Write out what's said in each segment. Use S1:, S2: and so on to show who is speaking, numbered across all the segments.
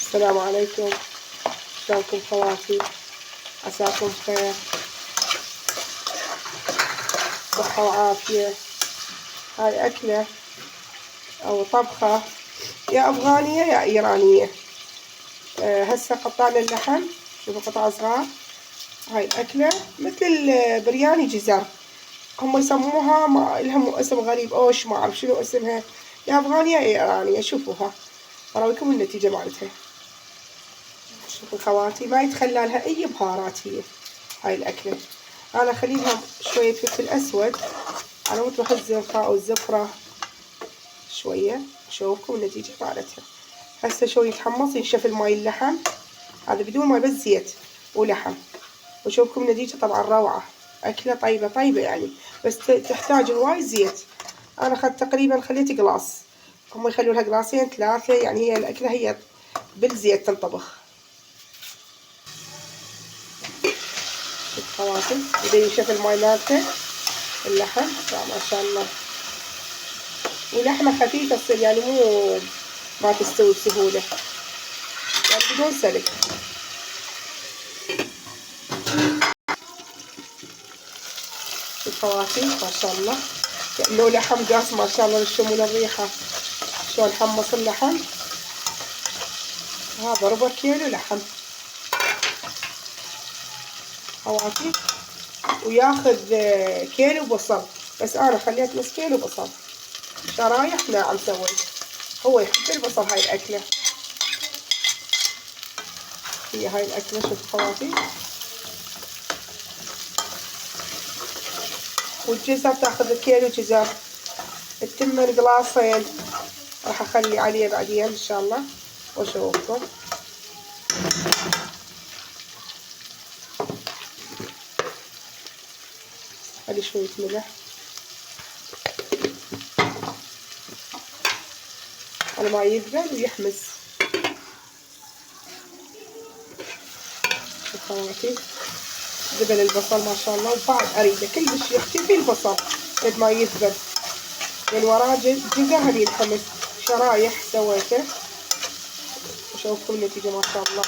S1: السلام عليكم، شلونكم خواتي؟ عساكم بخير، صحة وعافية. هاي أكلة أو طبخة يا أفغانية يا إيرانية. هسه قطعنا اللحم، شوفوا قطع صغار. هاي الأكلة مثل البرياني جزر، هم يسموها ما لهم اسم غريب، أوش ما أعرف شنو اسمها، يا أفغانية يا إيرانية. شوفوها أراويكم النتيجة مالتها. شوفوا خواتي ما يتخلى لها أي بهارات هاي الأكلة. أنا أخلي لها شوية فلفل أسود على مود بحط الزنقة أو الزفرة شوية. شوفكم النتيجة مالتها. هسه شوي يتحمص ينشف الماي اللحم، هذا بدون ماي بس زيت ولحم. وشوفكم النتيجة طبعا روعة، أكلة طيبة طيبة يعني، بس تحتاج هواي زيت. أنا أخذت تقريبا خليت قلاص، هم يخلوا لها قلاصين ثلاثة، يعني هي الأكلة هي بالزيت تنطبخ. شوف خواتم إذا ينشف الماي مالته اللحم ما شاء الله، ولحمة خفيفة تصير يعني مو ما تستوي بسهولة، يعني بدون سلق. شوف خواتم ما شاء الله، كأنه لحم قاص ما شاء الله، تشمون الريحة شلون حمص اللحم. هذا ربع كيلو لحم خواتم، وياخذ كيلو بصل، بس أنا خليت نص كيلو بصل شرايح ناعم سوي. هو يحب البصل هاي الأكلة. هي هاي الأكلة شوف خواتي. والجزر تاخذ كيلو جزر، التمن قلاصين راح اخلي عليه بعدين ان شاء الله واشوفكم. خلي شوية ملح على ما يذبل ويحمس. شوف خواتي ذبل البصل ما شاء الله، وبعد اريده كلش يختفي البصل قد ما يذبل، من وراه جزر هذي الحمص شرايح سويته. وشوفكم النتيجة ما شاء الله.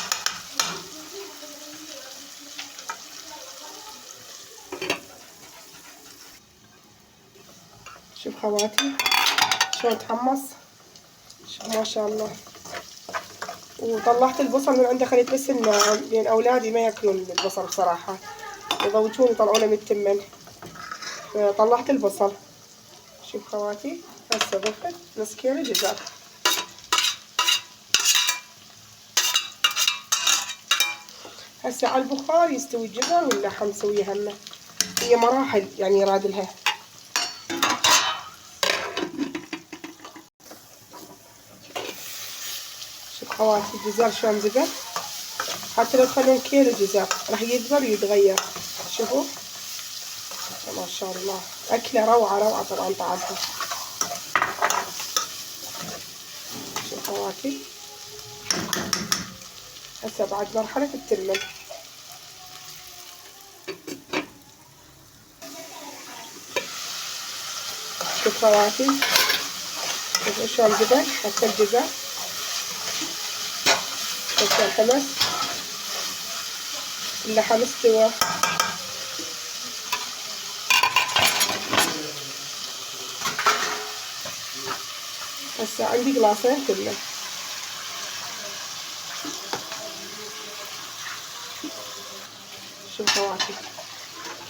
S1: شوف خواتي شلون تحمص، شوف ما شاء الله. وطلعت البصل من عنده، خليت بس الناعم لان اولادي ما ياكلون البصل بصراحة، يضوجون يطلعونه من التمن، فطلعت البصل. شوف خواتي هسه ضفت نص كيلو جزر. هسه على البخار يستوي الجزر واللحم نسويه همه، هي مراحل يعني يراد لها. شوف خواتي الجزر شلون ذبل، حتى لو تخلون كيلو جزر راح يذبل ويتغير. شوفوا ما شاء الله، أكلة روعة روعة طبعا طعمها. شوف خواتي هسه بعد مرحلة التمن. شوف خواتي شوفوا شلون ذبل حتى الجزر، شوف شلون حمص اللحم استوى. هسه عندي قلاصين تمن. شوف خواتي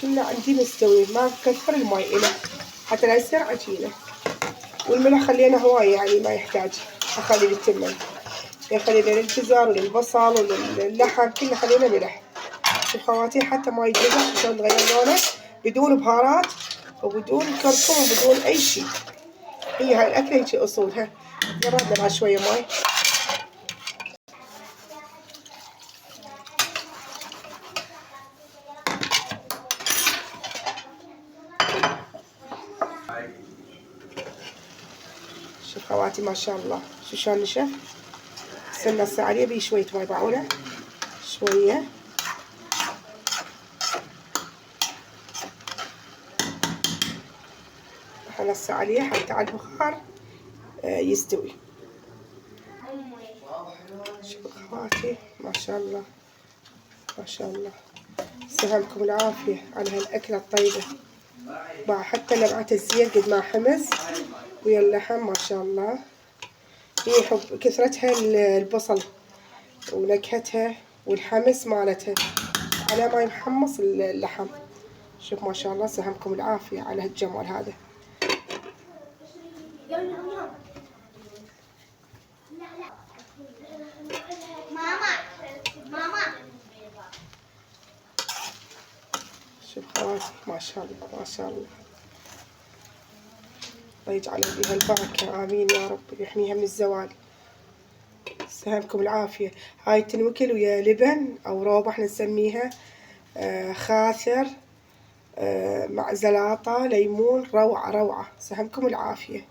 S1: كله عندي مستوي، ما كثر الماي إله حتى لا يصير عجينة. والملح خلينا هواي يعني ما يحتاج أخلي للتمن، خلينا للجزر وللبصل وللحم كله خلينا ملح. شوف خواتي حتى ماي الجزر شلون تغير لونه بدون بهارات وبدون كركم وبدون أي شيء. هي هاي الأكلة هيك أصولها. جربنا بعد شوية ماي. شوف خواتي ما شاء الله شو شلون نشف. استنى هسه عليه بي شوية ماي بعونه شوية. هسه عليه حتى على البخار يستوي. شوفوا اخواتي ما شاء الله ما شاء الله، سلامكم العافية على هالأكلة الطيبة. مع حتى لمعة الزيت قد ما حمص ويا اللحم ما شاء الله. هي حب كثرتها البصل ونكهتها والحمص مالتها على ما يحمص اللحم. شوف ما شاء الله، سلامكم العافية على هالجمال هذا. شوف خواتي ما شاء الله ما شاء الله، الله يجعل بها البركة، آمين يا رب، يحميها من الزوال. سلامكم العافية. هاي تنوكل ويا لبن أو روب احنا نسميها، خاثر، مع زلاطة ليمون، روعة روعة. سلامكم العافية.